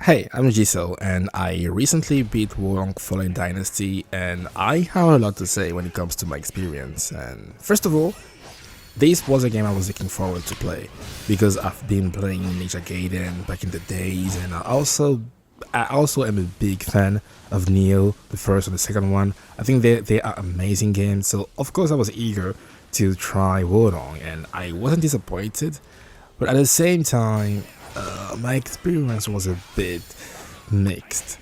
Hey, I'm Jisoo, and I recently beat Long Fallen Dynasty, and I have a lot to say when it comes to my experience. And first of all, this was a game I was looking forward to play because I've been playing Ninja Gaiden back in the days, and I also am a big fan of Nioh, the first and the second one. I think they are amazing games, so of course I was eager to try Wulong, and I wasn't disappointed. But at the same time, my experience was a bit mixed.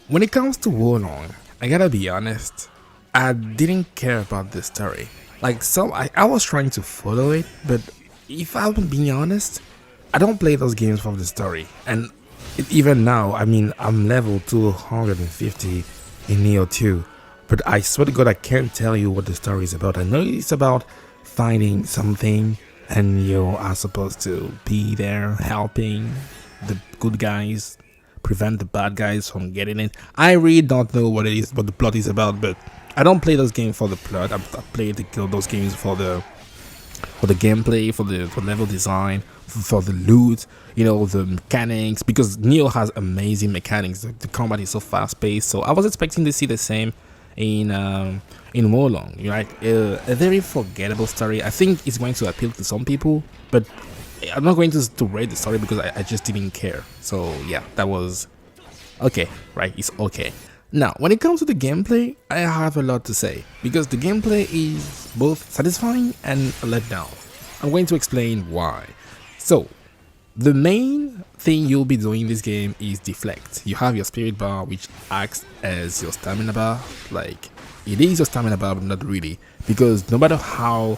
When it comes to Wulong, I gotta be honest, I didn't care about the story. I was trying to follow it, but if I'm being honest, I don't play those games for the story. And even now, I mean, I'm level 250 in Nioh 2, but I swear to God, I can't tell you what the story is about. I know it's about finding something, and you are supposed to be there helping the good guys prevent the bad guys from getting it. I really don't know what it is, what the plot is about, but I don't play those games for the plot. I play those games for the gameplay, for the level design, for the loot, the mechanics, because Nioh has amazing mechanics. The combat is so fast paced, so I was expecting to see the same in Wulong, right? A very forgettable story. I think it's going to appeal to some people, but I'm not going to rate the story because I just didn't care. So yeah, that was okay, right? It's okay. Now, when it comes to the gameplay, I have a lot to say because the gameplay is both satisfying and a letdown. I'm going to explain why. So, the main thing you'll be doing in this game is deflect. You have your spirit bar, which acts as your stamina bar. Like, it is your stamina bar, but not really, because no matter how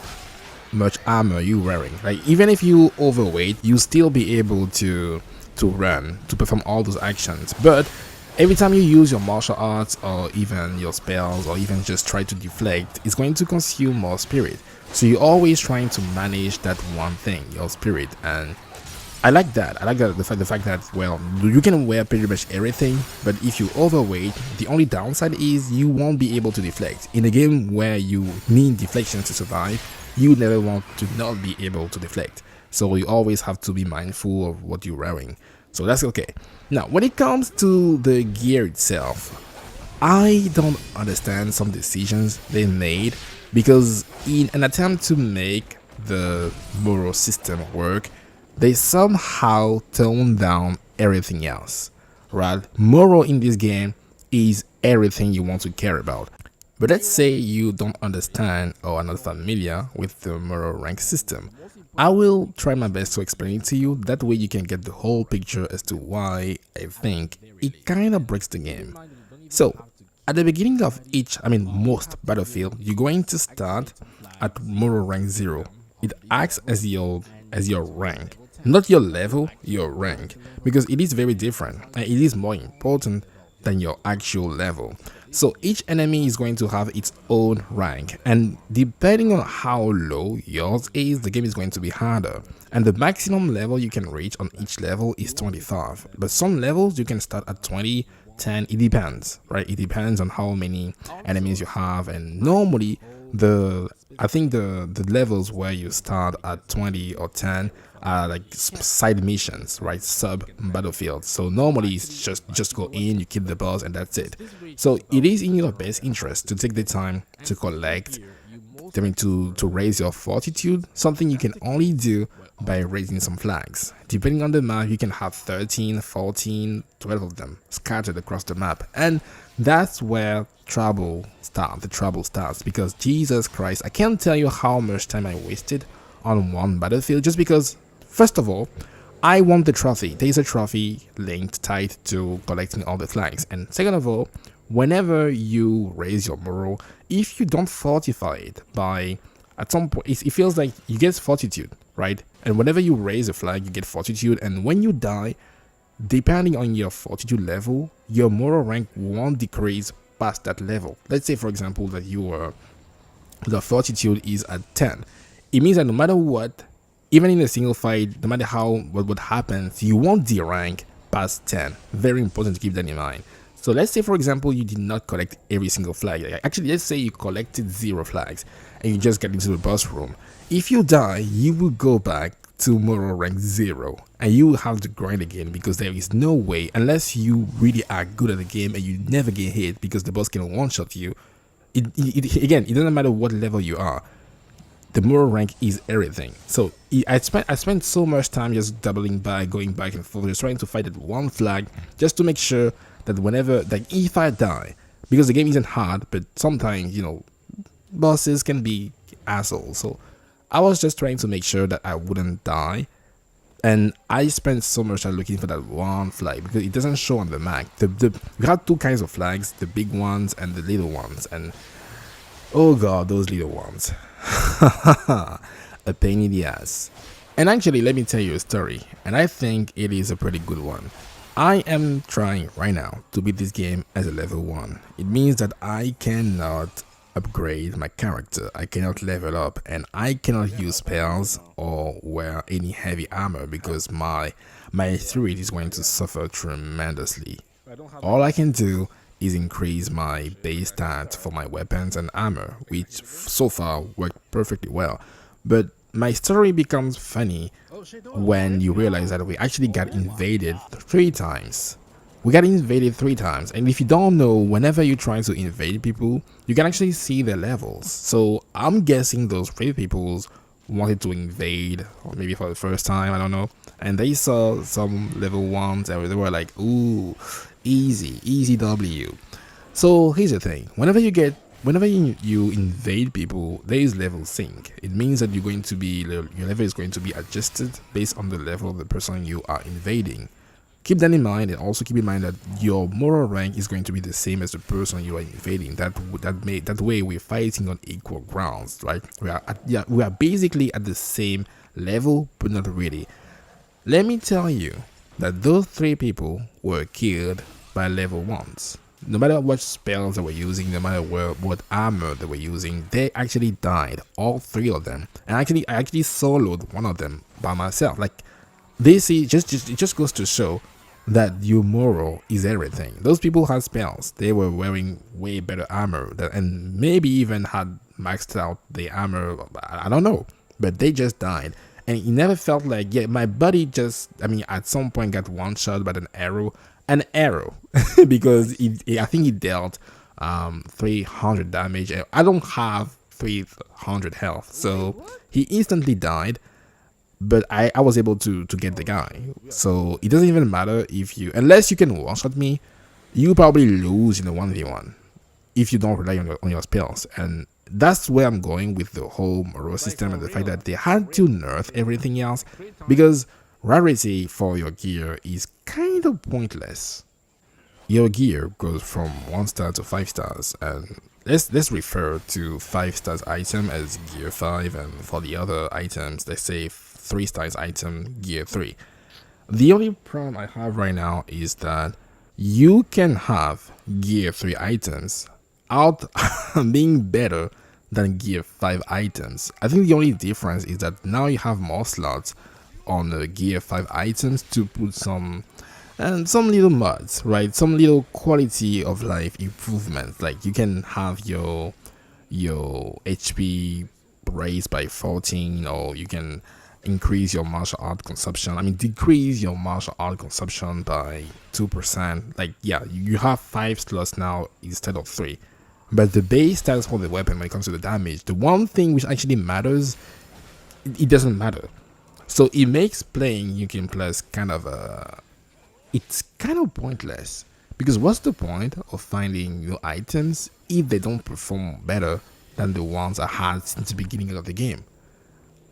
much armor you're wearing, like even if you overweight, you still be able to run, to perform all those actions. But every time you use your martial arts or even your spells or even just try to deflect, it's going to consume more spirit. So you're always trying to manage that one thing, your spirit, and I like that. I like that the fact that, well, you can wear pretty much everything, but if you overweight, the only downside is you won't be able to deflect. In a game where you need deflection to survive, you never want to not be able to deflect. So you always have to be mindful of what you're wearing. So that's okay. Now, when it comes to the gear itself, I don't understand some decisions they made, because in an attempt to make the Moro system work, they somehow tone down everything else, right? Moro in this game is everything you want to care about. But let's say you don't understand or are not familiar with the Moro rank system. I will try my best to explain it to you, that way you can get the whole picture as to why I think it kind of breaks the game. So, at the beginning of most battlefield, you're going to start at Moro rank 0. It acts as your rank. Not your level, your rank, because it is very different and it is more important than your actual level. So each enemy is going to have its own rank, and depending on how low yours is, the game is going to be harder. And the maximum level you can reach on each level is 25, but some levels you can start at 20, 10, it depends, right? It depends on how many enemies you have, and normally I think the levels where you start at 20 or 10 are like side missions, right? Sub battlefield. So normally it's just go in, you kill the boss, and that's it. So it is in your best interest to take the time to collect, to raise your fortitude, something you can only do by raising some flags. Depending on the map, you can have 13, 14, 12 of them scattered across the map, and that's where the trouble starts, because Jesus Christ, I can't tell you how much time I wasted on one battlefield just because, first of all, I want the trophy. There is a trophy linked tied to collecting all the flags, and second of all, whenever you raise your Moro, if you don't fortify it at some point, it feels like you get fortitude, right? And whenever you raise a flag, you get fortitude, and when you die, depending on your fortitude level, your Moro rank won't decrease past that level. Let's say, for example, that the fortitude is at 10. It means that no matter what, even in a single fight, no matter what happens, you won't derank past 10. Very important to keep that in mind. So let's say, for example, you did not collect every single flag. Actually, let's say you collected 0 flags and you just get into the boss room. If you die, you will go back to moral rank 0, and you will have to grind again, because there is no way, unless you really are good at the game and you never get hit because the boss can one-shot you. Again, it doesn't matter what level you are. The moral rank is everything. So I spent so much time just doubling back, going back and forth, just trying to fight that one flag, just to make sure that whenever, like, if I die, because the game isn't hard, but sometimes, you know, bosses can be assholes. So I was just trying to make sure that I wouldn't die, and I spent so much time looking for that one flag, because it doesn't show on the map. We had two kinds of flags, the big ones and the little ones, and oh god, those little ones. A pain in the ass. And actually, let me tell you a story, and I think it is a pretty good one. I am trying right now to beat this game as a level 1. It means that I cannot upgrade my character, I cannot level up, and I cannot use spells or wear any heavy armor, because my threat is going to suffer tremendously. All I can do is increase my base stats for my weapons and armor, which so far worked perfectly well. But my story becomes funny when you realize that we actually got invaded 3 times. We got invaded 3 times, and if you don't know, whenever you try to invade people, you can actually see their levels. So I'm guessing those 3 people wanted to invade, or maybe for the first time, I don't know, and they saw some level 1s and they were like, ooh, easy W. So here's the thing, whenever you invade people, there is level sync. It means that your level is going to be adjusted based on the level of the person you are invading. Keep that in mind, and also keep in mind that your moral rank is going to be the same as the person you are invading. That way we're fighting on equal grounds, right? We are basically at the same level, but not really. Let me tell you that those 3 people were killed by level 1s. No matter what spells they were using, no matter what armor they were using, they actually died, all 3 of them. And I actually soloed one of them by myself. Like, it just goes to show that your moral is everything. Those people had spells, they were wearing way better armor, and maybe even had maxed out the armor, I don't know, but they just died. And it never felt like, yeah, my buddy just, at some point got one shot by an arrow, because I think he dealt 300 damage. I don't have 300 health, so he instantly died. But I was able to get the guy. So it doesn't even matter unless you can one-shot me, you probably lose in a 1v1 if you don't rely on your spells. And that's where I'm going with the whole moral system, and the fact that they had to nerf everything else, because rarity for your gear is kind of pointless. Your gear goes from 1 star to 5 stars, and let's refer to 5 stars item as gear 5, and for the other items, let's say 3 stars item gear 3. The only problem I have right now is that you can have gear 3 items out being better than gear 5 items. I think the only difference is that now you have more slots on the gear 5 items to put some little mods, right? Some little quality of life improvements. Like, you can have your HP raised by 14, or you can increase your martial art consumption. Decrease your martial art consumption by 2%. Like, yeah, you have 5 slots now instead of 3. But the base stats for the weapon, when it comes to the damage, the one thing which actually matters, it doesn't matter. So it makes playing Nukem Plus it's kind of pointless, because what's the point of finding new items if they don't perform better than the ones I had since the beginning of the game?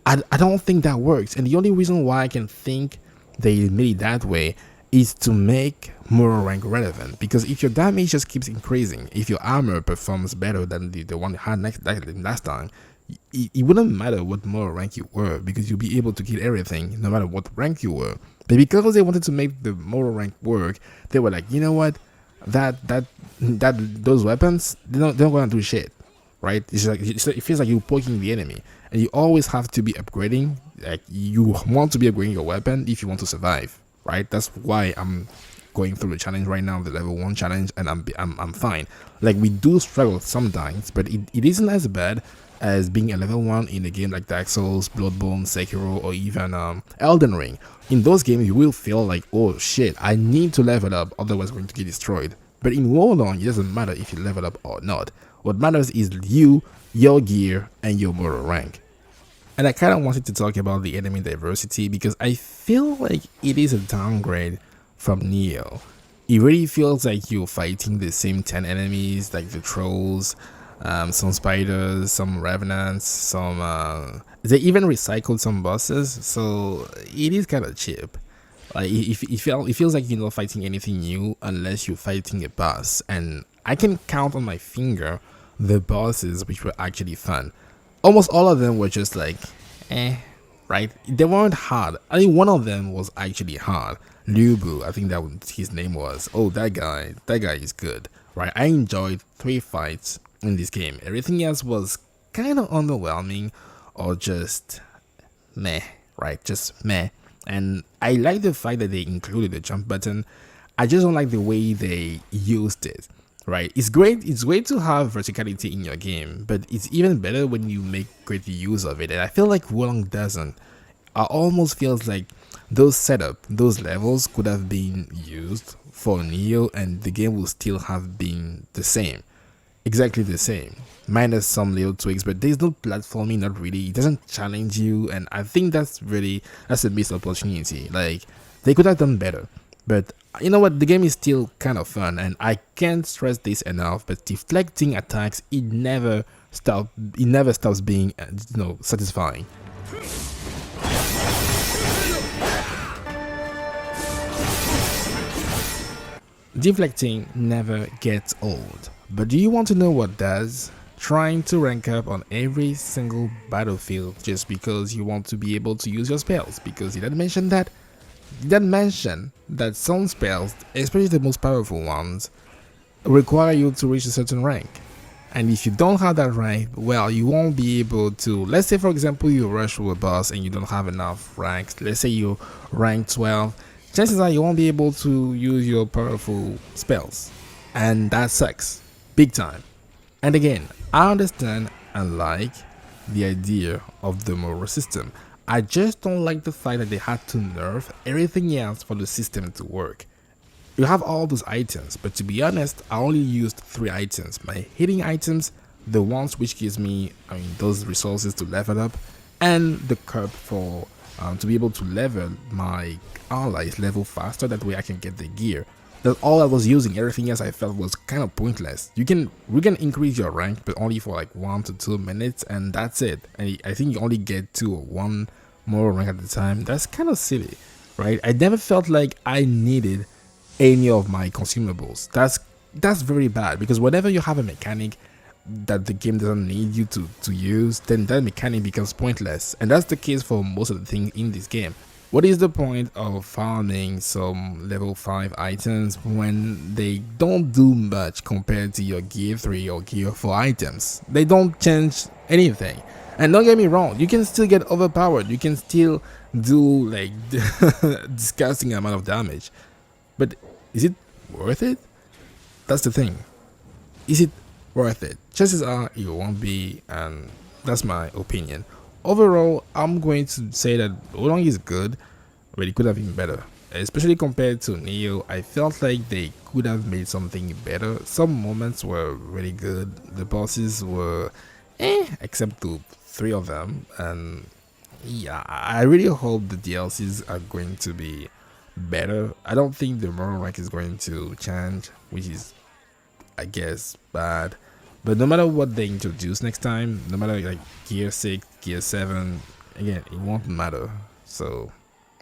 I don't think that works, and the only reason why I can think they made it that way is to make moral rank relevant. Because if your damage just keeps increasing, if your armor performs better than the one you had last time, it wouldn't matter what moral rank you were, because you'll be able to kill everything no matter what rank you were. But because they wanted to make the moral rank work, they were like, you know what, those weapons, they're not gonna do shit, right? It feels like you're poking the enemy, and you always have to be upgrading. Like, you want to be upgrading your weapon if you want to survive, right? That's why I'm going through the challenge right now, the level 1 challenge, and I'm fine. Like, we do struggle sometimes, but it isn't as bad as being a level 1 in a game like Dark Souls, Bloodborne, Sekiro, or even Elden Ring. In those games, you will feel like, oh shit, I need to level up, otherwise I'm going to get destroyed. But in Warlong, it doesn't matter if you level up or not. What matters is you, your gear, and your moral rank. And I kind of wanted to talk about the enemy diversity because I feel like it is a downgrade from Nioh. It really feels like you're fighting the same 10 enemies, like the trolls, some spiders, some revenants, they even recycled some bosses, so it is kind of cheap. Like it feels like you're not fighting anything new unless you're fighting a boss, and I can count on my finger the bosses which were actually fun. Almost all of them were just like, right? They weren't hard. I think one of them was actually hard. Lubu, I think that was his name was. Oh, that guy is good, right? I enjoyed 3 fights in this game. Everything else was kind of underwhelming or just meh, right? Just meh. And I like the fact that they included the jump button. I just don't like the way they used it, right? It's great to have verticality in your game, but it's even better when you make great use of it. And I feel like Wolong doesn't. I almost feels like those levels could have been used for Nioh and the game will still have been the same. Exactly the same, minus some little tweaks, but there's no platforming, not really. It doesn't challenge you, and I think that's a missed opportunity. Like, they could have done better, but you know what, the game is still kind of fun, and I can't stress this enough, but deflecting attacks, it never stops being satisfying. Deflecting never gets old. But do you want to know what does? Trying to rank up on every single battlefield just because you want to be able to use your spells, because he didn't mention that. He didn't mention that some spells, especially the most powerful ones, require you to reach a certain rank. And if you don't have that rank, well, you won't be able to. Let's say, for example, you rush through a boss and you don't have enough ranks. Let's say you rank 12. Chances are you won't be able to use your powerful spells. And that sucks. Big time. And again, I understand and like the idea of the moral system. I just don't like the fact that they had to nerf everything else for the system to work. You have all those items, but to be honest, I only used 3 items. My hitting items, the ones which gives me those resources to level up, and the curb for to be able to level my allies level faster. That way I can get the gear. That's all I was using. Everything else I felt was kind of pointless. We can increase your rank, but only for like 1 to 2 minutes, and that's it. And I think you only get 2 or 1 more rank at the time. That's kind of silly, right? I never felt like I needed any of my consumables. That's very bad, because whenever you have a mechanic that the game doesn't need you to use, then that mechanic becomes pointless, and that's the case for most of the things in this game. What is the point of farming some level 5 items when they don't do much compared to your gear 3 or gear 4 items? They don't change anything. And don't get me wrong, you can still get overpowered, you can still do like disgusting amount of damage, but is it worth it? That's the thing. Is it worth it? Chances are it won't be, and that's my opinion. Overall, I'm going to say that Wolong is good, but it could have been better. Especially compared to Nioh, I felt like they could have made something better. Some moments were really good. The bosses were except the 3 of them. And yeah, I really hope the DLCs are going to be better. I don't think the moral rank is going to change, which is, I guess, bad. But no matter what they introduce next time, no matter like gear 6, gear 7, again, it won't matter. So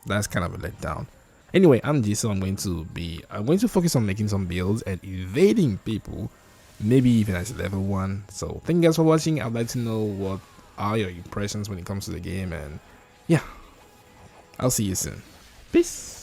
that's kind of a letdown. Anyway, I'm G, so I'm going to focus on making some builds and evading people, maybe even as level 1. So thank you guys for watching. I'd like to know what are your impressions when it comes to the game, and yeah, I'll see you soon. Peace.